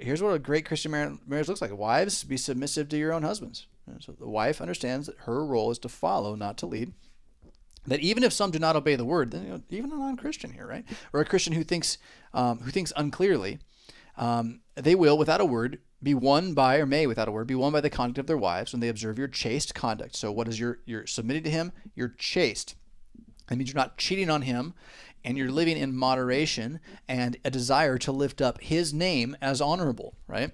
here's what a great Christian marriage looks like. Wives, be submissive to your own husbands. And so the wife understands that her role is to follow, not to lead. That even if some do not obey the word, then even a non-Christian here, right, or a Christian who thinks unclearly, they will, without a word, be won by, or may, without a word, be won by the conduct of their wives when they observe your chaste conduct. So what is you're submitting to him? You're chaste. That means you're not cheating on him, and you're living in moderation and a desire to lift up his name as honorable, right?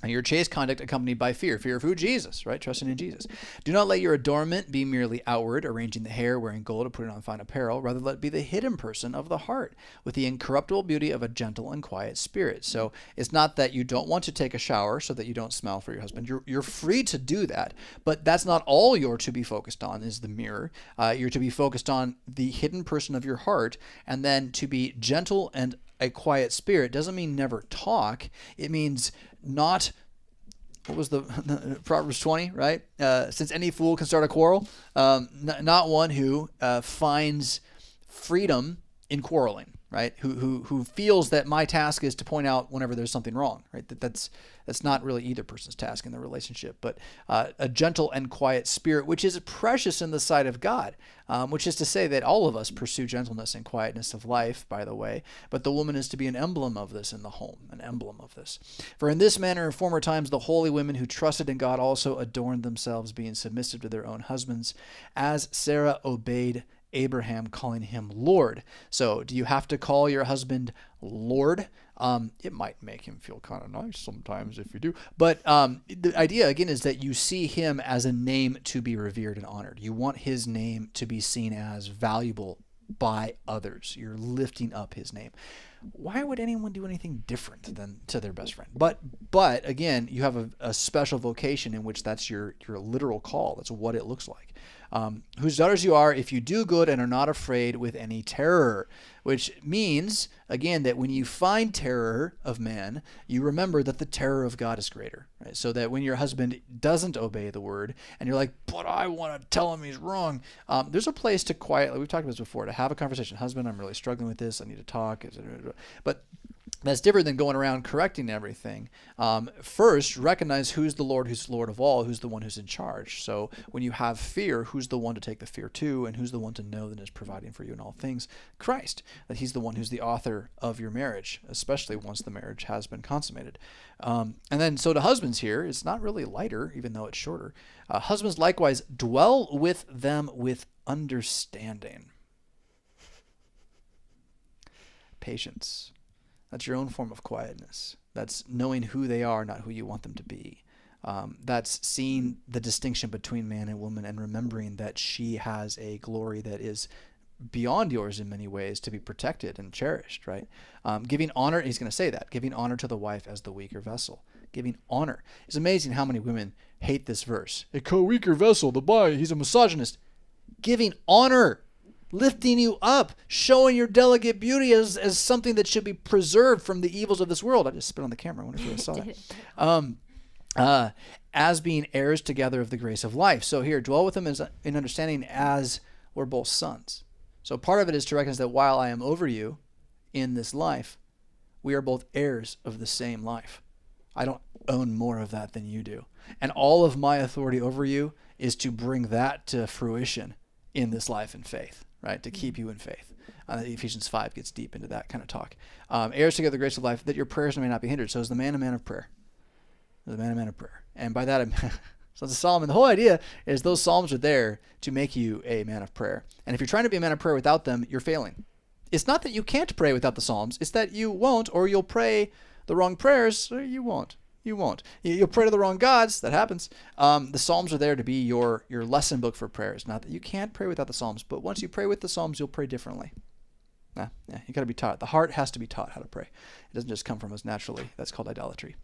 And your chaste conduct accompanied by fear. Fear of who? Jesus, right? Trusting in Jesus. Do not let your adornment be merely outward, arranging the hair, wearing gold, or putting on fine apparel. Rather, let it be the hidden person of the heart, with the incorruptible beauty of a gentle and quiet spirit. So it's not that you don't want to take a shower so that you don't smell for your husband. You're free to do that, but that's not all you're to be focused on is the mirror. You're to be focused on the hidden person of your heart, and then to be gentle and a quiet spirit doesn't mean never talk. It means not, what was the Proverbs 20, right? Since any fool can start a quarrel, not one who finds freedom in quarreling, right? Who feels that my task is to point out whenever there's something wrong, right? That's not really either person's task in the relationship, but a gentle and quiet spirit, which is precious in the sight of God, which is to say that all of us pursue gentleness and quietness of life, by the way, but the woman is to be an emblem of this in the home, an emblem of this. For in this manner, in former times, the holy women who trusted in God also adorned themselves, being submissive to their own husbands, as Sarah obeyed Abraham, calling him Lord. So do you have to call your husband Lord? It might make him feel kind of nice sometimes if you do. But the idea, again, is that you see him as a name to be revered and honored. You want his name to be seen as valuable by others. You're lifting up his name. Why would anyone do anything different than to their best friend? But again, you have a special vocation in which that's your literal call. That's what it looks like. Whose daughters you are if you do good and are not afraid with any terror, which means, again, that when you find terror of man, you remember that the terror of God is greater, right? So that when your husband doesn't obey the word and you're like, but I want to tell him he's wrong, there's a place to quietly, we've talked about this before, to have a conversation. Husband, I'm really struggling with this. I need to talk. But that's different than going around correcting everything. First, recognize who's the Lord of all, who's the one who's in charge. So when you have fear, who's the one to take the fear to, and who's the one to know that is providing for you in all things? Christ. That he's the one who's the author of your marriage, especially once the marriage has been consummated. And then, so to husbands here, it's not really lighter, even though it's shorter. Husbands likewise dwell with them with understanding. Patience. That's your own form of quietness. That's knowing who they are, not who you want them to be. That's seeing the distinction between man and woman and remembering that she has a glory that is beyond yours in many ways to be protected and cherished, right? Giving honor, he's going to say that, giving honor to the wife as the weaker vessel. Giving honor. It's amazing how many women hate this verse. A weaker vessel, the boy, he's a misogynist. Giving honor. Lifting you up, showing your delicate beauty as something that should be preserved from the evils of this world. I just spit on the camera. I wonder if you guys saw that. As being heirs together of the grace of life. So here, dwell with them in understanding as we're both sons. So part of it is to recognize that while I am over you in this life, we are both heirs of the same life. I don't own more of that than you do. And all of my authority over you is to bring that to fruition in this life in faith. Right, to keep you in faith. Ephesians 5 gets deep into that kind of talk. Heirs together the grace of life, that your prayers may not be hindered. So is the man a man of prayer? The man a man of prayer. And by that, so it's a Solomon. The whole idea is those psalms are there to make you a man of prayer. And if you're trying to be a man of prayer without them, you're failing. It's not that you can't pray without the psalms. It's that you won't, or you'll pray the wrong prayers, or you won't. You won't. You'll pray to the wrong gods. That happens. The Psalms are there to be your lesson book for prayers. Not that you can't pray without the Psalms, but once you pray with the Psalms, you'll pray differently. You got to be taught. The heart has to be taught how to pray. It doesn't just come from us naturally. That's called idolatry.